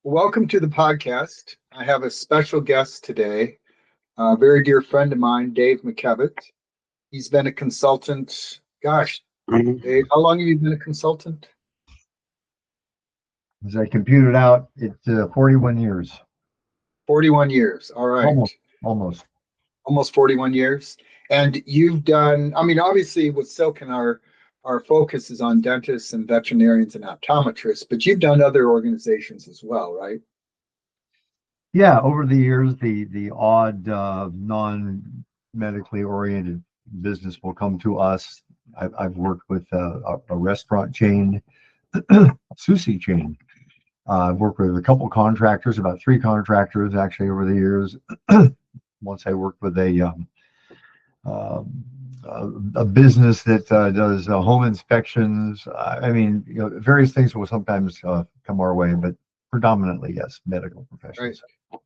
Welcome to the podcast. I have a special guest today, a very dear friend of mine, Dave McKevitt. He's been a consultant. Gosh, Dave, how long have you been a consultant? As I computed out, it's 41 years. 41 years. All right. Almost. Almost 41 years. And you've done, obviously with Silkin, our focus is on dentists and veterinarians and optometrists, but you've done other organizations as well, right? Yeah, over the years, the odd non-medically oriented business will come to us. I've worked with a restaurant chain, sushi chain. I've worked with a couple contractors, about 3 contractors actually over the years. Once I worked with a business that does home inspections. Various things will sometimes come our way, but predominantly, yes, medical professionals. Right.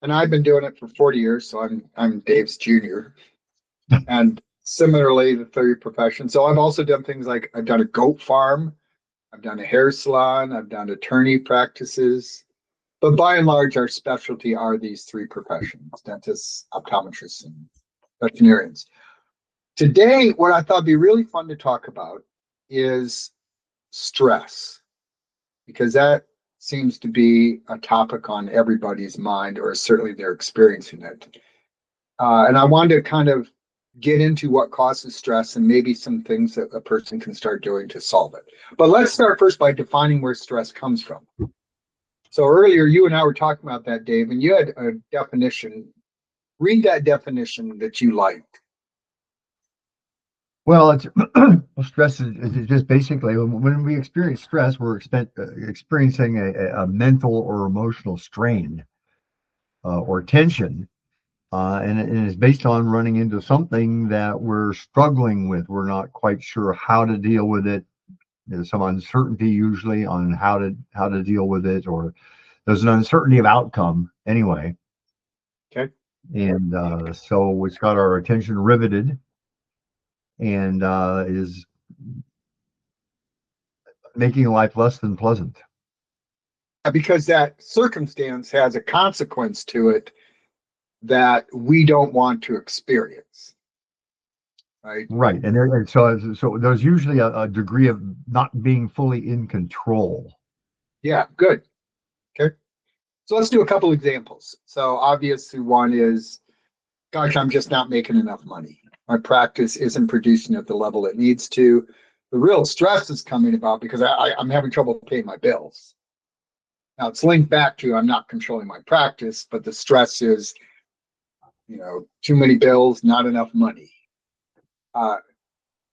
And I've been doing it for 40 years, so I'm Dave's junior. And similarly, the 30 profession. So I've also done things like I've done a goat farm, I've done a hair salon, I've done attorney practices. But by and large, our specialty are these 3 professions: dentists, optometrists, and veterinarians. Today, what I thought would be really fun to talk about is stress, because that seems to be a topic on everybody's mind, or certainly they're experiencing it. And I wanted to kind of get into what causes stress and maybe some things that a person can start doing to solve it. But let's start first by defining where stress comes from. So earlier, you and I were talking about that, Dave, and you had a definition. Read that definition that you liked. Well, it's stress is just basically when we experience stress, we're experiencing a mental or emotional strain or tension, and it is based on running into something that we're struggling with. We're not quite sure how to deal with it. There's some uncertainty usually on how to deal with it, or there's an uncertainty of outcome anyway. Okay. And so it's got our attention riveted, and is making life less than pleasant. Because that circumstance has a consequence to it that we don't want to experience. Right. And so there's usually a degree of not being fully in control. Yeah, good. Okay. So let's do a couple examples. So obviously one is, gosh, I'm just not making enough money. My practice isn't producing at the level it needs to. The real stress is coming about because I'm having trouble paying my bills. Now it's linked back to I'm not controlling my practice, but the stress is, too many bills, not enough money.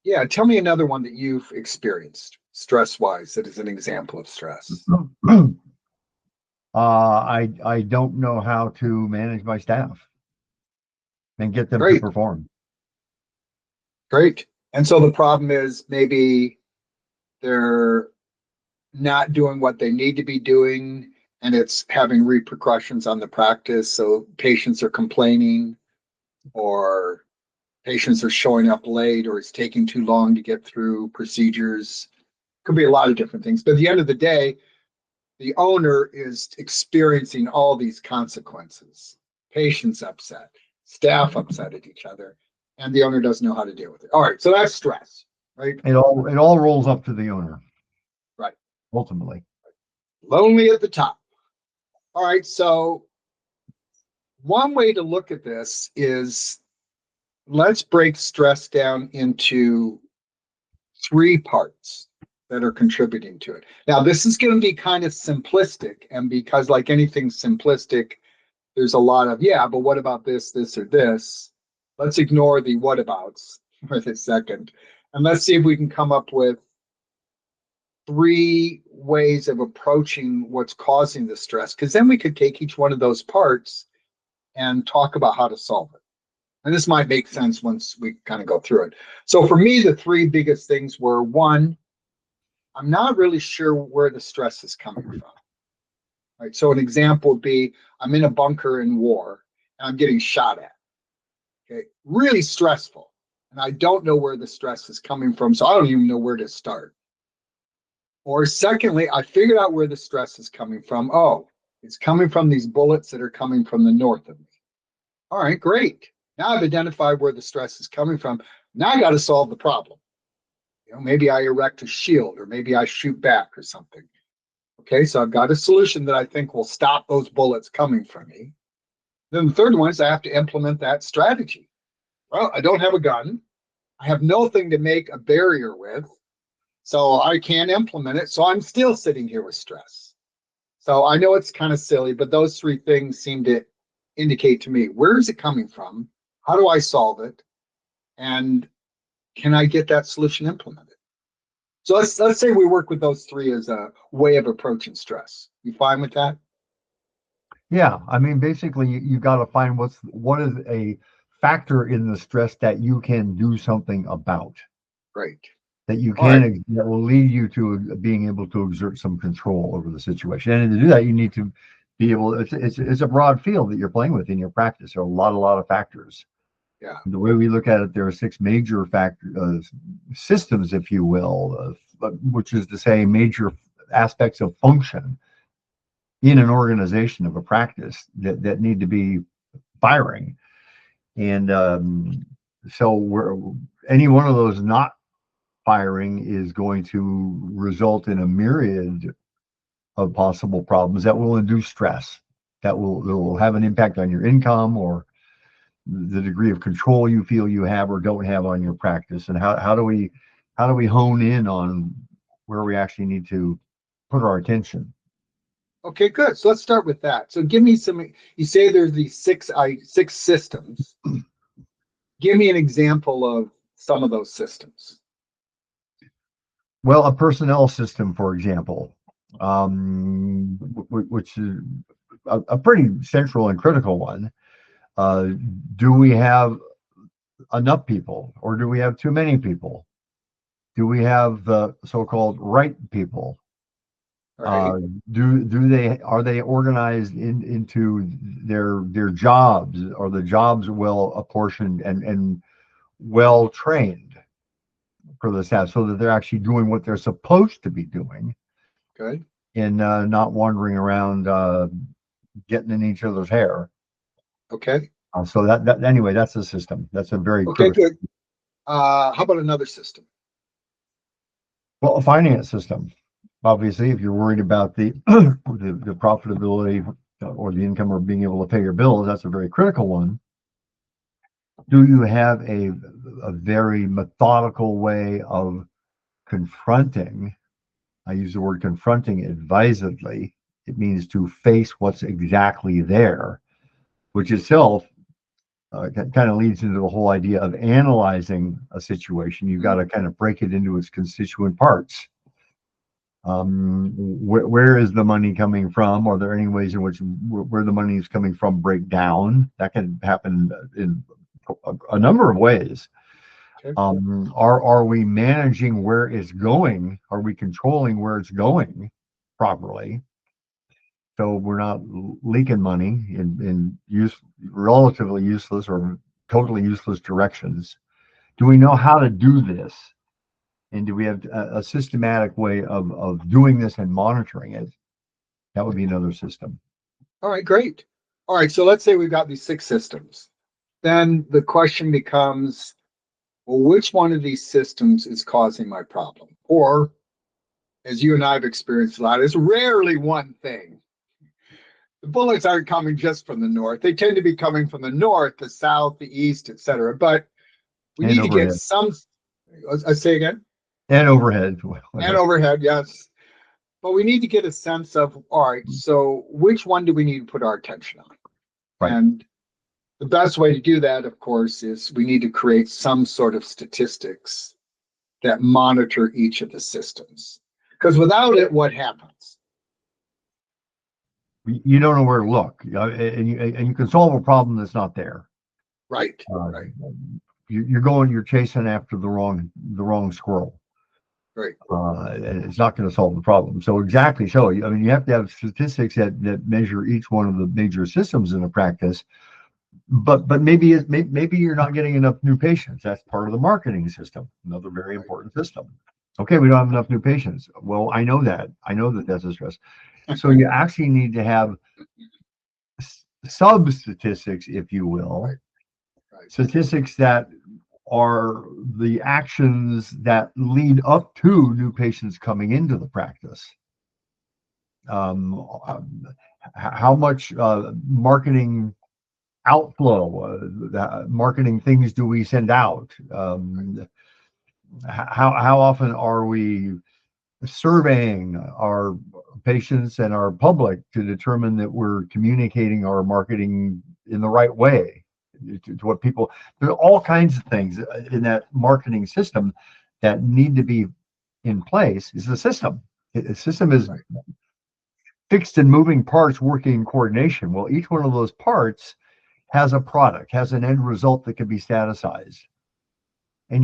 Yeah, tell me another one that you've experienced stress-wise that is an example of stress. I don't know how to manage my staff and get them to perform. Great. And so the problem is maybe they're not doing what they need to be doing, and it's having repercussions on the practice. So patients are complaining, or patients are showing up late, or it's taking too long to get through procedures. Could be a lot of different things. But at the end of the day, the owner is experiencing all these consequences. Patients upset, staff upset at each other, and the owner doesn't know how to deal with it. All right, so that's stress, right? It all rolls up to the owner. Right. Ultimately. Lonely at the top. All right, so one way to look at this is, let's break stress down into 3 parts that are contributing to it. Now, this is going to be kind of simplistic, and because like anything simplistic, there's a lot of, yeah, but what about this, this, or this? Let's ignore the whatabouts for a second, and let's see if we can come up with 3 ways of approaching what's causing the stress, because then we could take each one of those parts and talk about how to solve it. And this might make sense once we kind of go through it. So for me, the 3 biggest things were, 1, I'm not really sure where the stress is coming from. Right. So an example would be, I'm in a bunker in war and I'm getting shot at. Okay. Really stressful. And I don't know where the stress is coming from. So I don't even know where to start. Or secondly, I figured out where the stress is coming from. Oh, It's coming from these bullets that are coming from the north of me. All right, great. Now I've identified where the stress is coming from. Now I got to solve the problem. Maybe I erect a shield, or maybe I shoot back or something. Okay, so I've got a solution that I think will stop those bullets coming from me. Then the third one is I have to implement that strategy. Well, I don't have a gun. I have nothing to make a barrier with, so I can't implement it. So I'm still sitting here with stress. So I know it's kind of silly, but those three things seem to indicate to me, where is it coming from? How do I solve it? And can I get that solution implemented? So let's say we work with those three as a way of approaching stress. You fine with that? Yeah, I mean, basically, you got to find what is a factor in the stress that you can do something about, Great. that you All right. can, that will lead you to being able to exert some control over the situation. And to do that, you need to be able. It's a broad field that you're playing with in your practice. There are a lot of factors. Yeah. The way we look at it, there are six major systems, if you will, which is to say, major aspects of function in an organization of a practice that need to be firing. And so any one of those not firing is going to result in a myriad of possible problems that will induce stress, that will have an impact on your income or the degree of control you feel you have or don't have on your practice. And how do we hone in on where we actually need to put our attention? Okay, good. So let's start with that. So give me some, you say there's these six systems. Give me an example of some of those systems. Well, a personnel system, for example, which is a pretty central and critical one. Do we have enough people, or do we have too many people? Do we have the so-called right people? Right. Are they organized into their jobs? Are the jobs well apportioned and well trained for the staff so that they're actually doing what they're supposed to be doing, Good. and not wandering around getting in each other's hair? Okay. So that anyway, that's a system. That's a very Okay, critical. good. How about another system? Well, a finance system. Obviously, if you're worried about the the profitability or the income or being able to pay your bills, that's a very critical one. Do you have a very methodical way of confronting? I use the word confronting advisedly. It means to face what's exactly there, which itself kind of leads into the whole idea of analyzing a situation. You've got to kind of break it into its constituent parts. Where is the money coming from? Are there any ways in which where the money is coming from break down? That can happen in a number of ways. Okay. Are we managing where it's going? Are we controlling where it's going properly? So we're not leaking money in relatively useless or totally useless directions. Do we know how to do this? And do we have a systematic way of doing this and monitoring it? That would be another system. All right, great. All right, so let's say we've got these six systems. Then the question becomes, well, which one of these systems is causing my problem? Or, as you and I have experienced a lot, it's rarely one thing. The bullets aren't coming just from the north. They tend to be coming from the north, the south, the east, etc. But we And need to get overhead. some, I say again, And overhead. and overhead, yes. But we need to get a sense of, all right, so which one do we need to put our attention on? Right. And the best way to do that, of course, is we need to create some sort of statistics that monitor each of the systems. Because without it, what happens? You don't know where to look, and you can solve a problem that's not there. Right, right, You're chasing after the wrong squirrel. right. And it's not going to solve the problem. So exactly. So I mean, you have to have statistics that measure each one of the major systems in a practice. But maybe you're not getting enough new patients. That's part of the marketing system. Another very important system. Okay, we don't have enough new patients. Well, I know that. I know that that's a stress. So you actually need to have sub-statistics, if you will, Right. Right. statistics that are the actions that lead up to new patients coming into the practice. How much marketing outflow, marketing things do we send out? How often are we surveying our patients and our public to determine that we're communicating our marketing in the right way to what people, there are all kinds of things in that marketing system that need to be in place. Is the system. The system is Right. fixed and moving parts working in coordination. Well, each one of those parts has a product, has an end result that can be statusized. And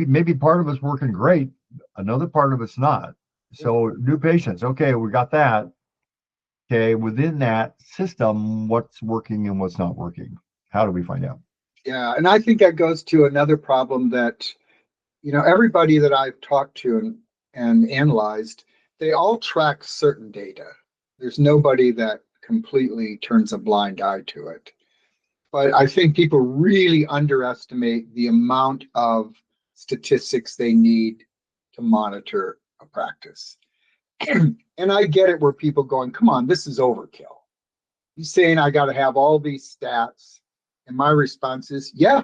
maybe part of it's working great, another part of it's not. So new patients, okay, we got that. Okay, within that system, what's working and what's not working? How do we find out? Yeah, and I think that goes to another problem that, everybody that I've talked to and analyzed, they all track certain data. There's nobody that completely turns a blind eye to it. But I think people really underestimate the amount of statistics they need to monitor a practice. And I get it where people going, come on, this is overkill. He's saying I got to have all these stats. And my response is, yeah.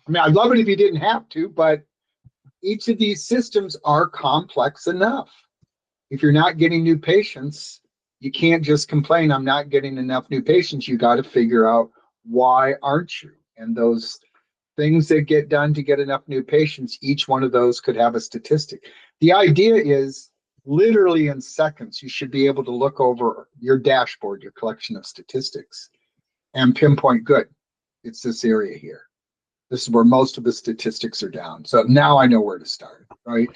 I mean, I'd love it if you didn't have to, but each of these systems are complex enough. If you're not getting new patients, you can't just complain, I'm not getting enough new patients. You got to figure out why aren't you? And those things that get done to get enough new patients, each one of those could have a statistic. The idea is literally in seconds, you should be able to look over your dashboard, your collection of statistics, and pinpoint, good, it's this area here. This is where most of the statistics are down. So now I know where to start, right?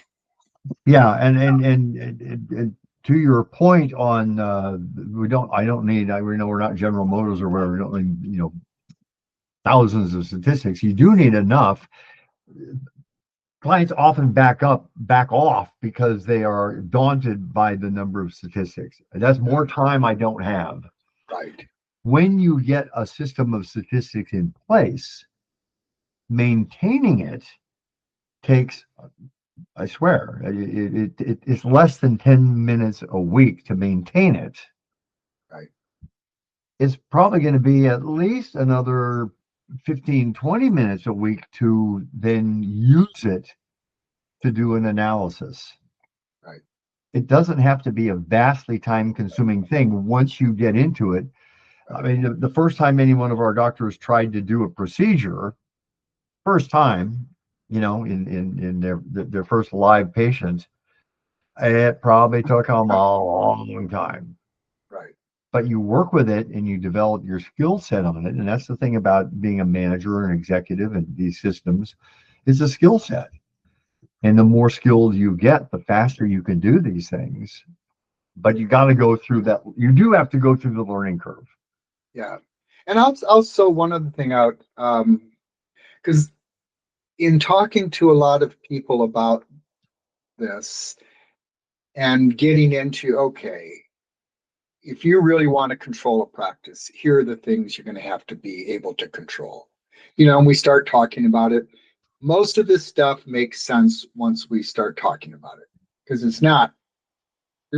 Yeah, and to your point on we know we're not General Motors or whatever, we don't need, thousands of statistics. You do need enough. Clients often back off because they are daunted by the number of statistics. That's more time I don't have. Right. When you get a system of statistics in place, maintaining it takes, I swear, it's less than 10 minutes a week to maintain it. Right. It's probably going to be at least another 15, 20 minutes a week to then use it to do an analysis. Right. It doesn't have to be a vastly time consuming thing once you get into it. I mean, the first time any one of our doctors tried to do a procedure, first time, in their first live patient, it probably took them a long time. Right. But you work with it and you develop your skill set on it. And that's the thing about being a manager or an executive in these systems is a skill set. And the more skilled you get, the faster you can do these things. But you got to go through that. You do have to go through the learning curve. Yeah. And I'll throw one other thing out, because in talking to a lot of people about this and getting into, okay, if you really want to control a practice, here are the things you're going to have to be able to control. And we start talking about it. Most of this stuff makes sense once we start talking about it, because there's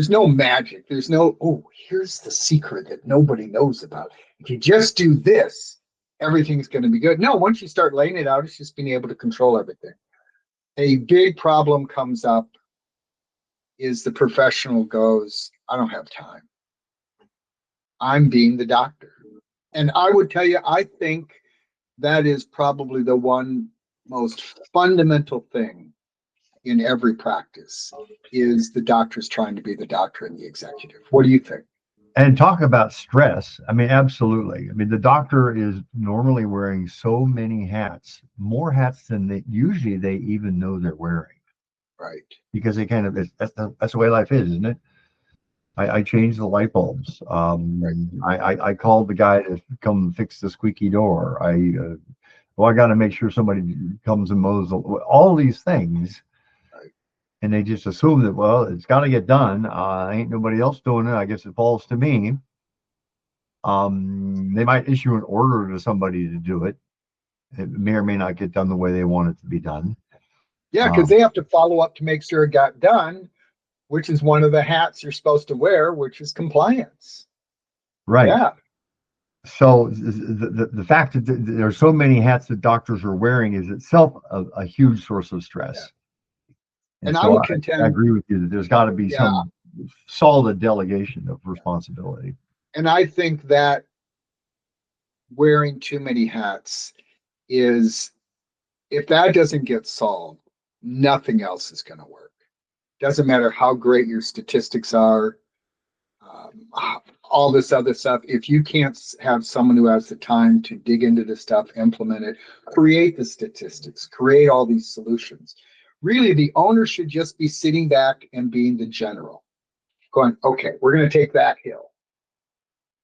no magic. There's no, oh, here's the secret that nobody knows about. If you just do this, everything's going to be good. No, once you start laying it out, it's just being able to control everything. A big problem comes up is the professional goes, I don't have time. I'm being the doctor. And I would tell you, I think that is probably the one most fundamental thing in every practice is the doctor's trying to be the doctor and the executive. What do you think? And talk about stress. I mean, absolutely. I mean, the doctor is normally wearing so many hats, more hats than they even know they're wearing. Right. Because they kind of, that's the way life is, isn't it? I changed the light bulbs. I called the guy to come fix the squeaky door. I got to make sure somebody comes and mows all these things. Right. And they just assume that, well, it's got to get done. Ain't nobody else doing it. I guess it falls to me. They might issue an order to somebody to do it. It may or may not get done the way they want it to be done. Yeah, because they have to follow up to make sure it got done, which is one of the hats you're supposed to wear, which is compliance. Right. Yeah. So the fact that there are so many hats that doctors are wearing is itself a huge source of stress. Yeah. And And I so would I contend, agree with you that there's got to be yeah, some solid delegation of responsibility. and I think that wearing too many hats is, if that doesn't get solved, nothing else is going to work. Doesn't matter how great your statistics are, all this other stuff. If you can't have someone who has the time to dig into this stuff, implement it, create the statistics, create all these solutions, really the owner should just be sitting back and being the general, going, okay, we're going to take that hill.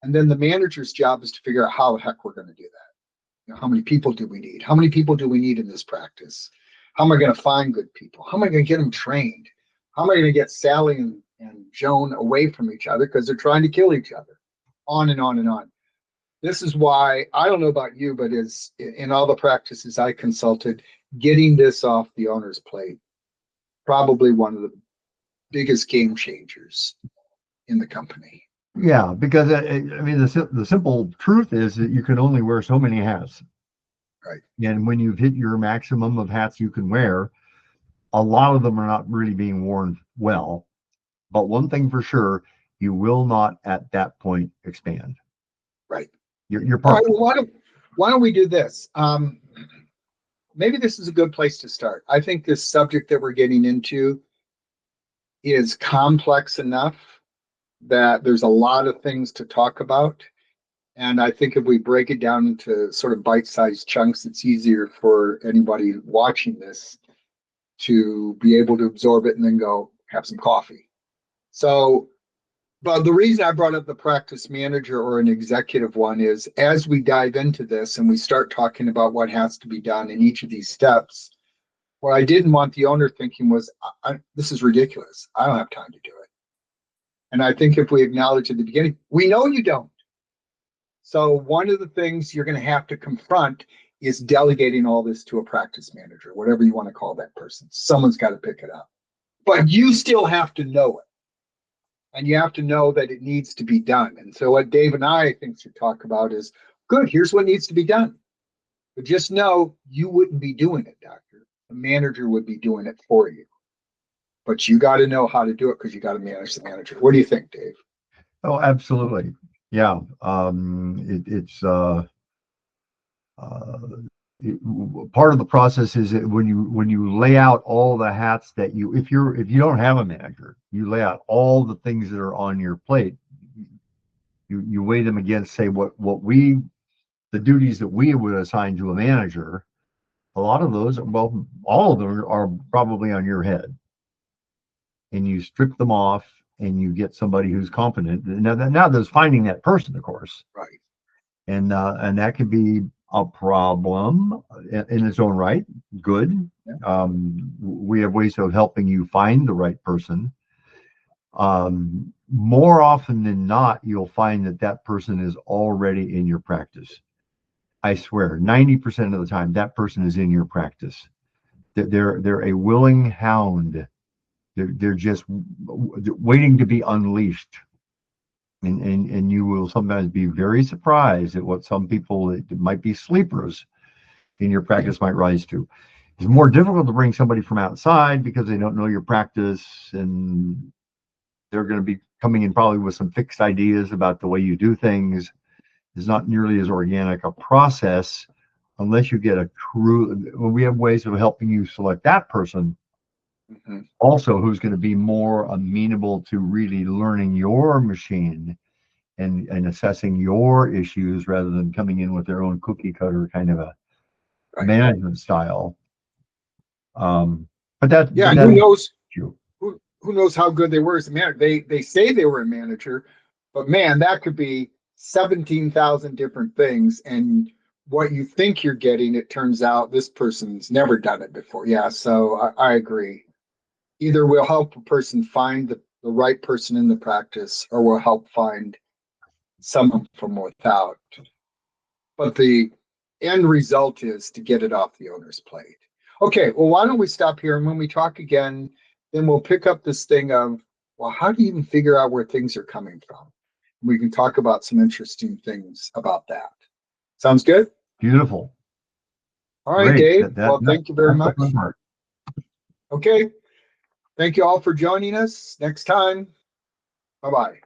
And then the manager's job is to figure out how the heck we're going to do that. You know, how many people do we need? How many people do we need in this practice? How am I going to find good people? How am I going to get them trained? How am I going to get Sally and Joan away from each other because they're trying to kill each other? On and on and on. This is why, I don't know about you, but is in all the practices I consulted, getting this off the owner's plate, probably one of the biggest game changers in the company. Yeah, because I mean, the simple truth is that you can only wear so many hats. Right. And when you've hit your maximum of hats you can wear, a lot of them are not really being worn well. But one thing for sure, you will not at that point expand. Right. You're All right. perfect. Well, why don't we do this? Maybe this is a good place to start. I think this subject that we're getting into is complex enough that there's a lot of things to talk about. And I think if we break it down into sort of bite-sized chunks, it's easier for anybody watching this to be able to absorb it and then go have some coffee. So, but the reason I brought up the practice manager or an executive one is, as we dive into this and we start talking about what has to be done in each of these steps, what I didn't want the owner thinking was, this is ridiculous. I don't have time to do it. And I think if we acknowledge at the beginning, we know you don't. So one of the things you're going to have to confront is delegating all this to a practice manager, whatever you want to call that person. Someone's got to pick it up. But you still have to know it. And you have to know that it needs to be done. And so what Dave and I think should talk about is, good, here's what needs to be done. But just know you wouldn't be doing it, doctor. The manager would be doing it for you. But you got to know how to do it because you got to manage the manager. What do you think, Dave? Oh, absolutely. Yeah. Part of the process is that when you lay out all the hats that if you don't have a manager, you lay out all the things that are on your plate. You weigh them against, say, the duties that we would assign to a manager. A lot of those, well, all of them are probably on your head, and you strip them off and you get somebody who's competent. Now there's finding that person, of course, Right. and that can be a problem in its own right. Good. Yeah. We have ways of helping you find the right person. More often than not, you'll find that person is already in your practice. I swear, 90% of the time, that person is in your practice. They're a willing hound. They're just waiting to be unleashed. And you will sometimes be very surprised at what some people that might be sleepers in your practice might rise to. It's more difficult to bring somebody from outside because they don't know your practice, and they're going to be coming in probably with some fixed ideas about the way you do things. It's not nearly as organic a process unless you get we have ways of helping you select that person also who's going to be more amenable to really learning your machine and assessing your issues rather than coming in with their own cookie cutter kind of a management style. But that, yeah, but and that who knows you. who knows how good they were as a manager. They say they were a manager, but man, that could be 17,000 different things. And what you think you're getting, it turns out this person's never done it before. Yeah, so I agree. Either we'll help a person find the right person in the practice, or we'll help find some from without. But the end result is to get it off the owner's plate. Okay, well, why don't we stop here? And when we talk again, then we'll pick up this thing of, well, how do you even figure out where things are coming from? We can talk about some interesting things about that. Sounds good? Beautiful. All right, Great. Dave. Well, thank you very that's the much. fun part. Okay. Thank you all for joining us. Next time. Bye-bye.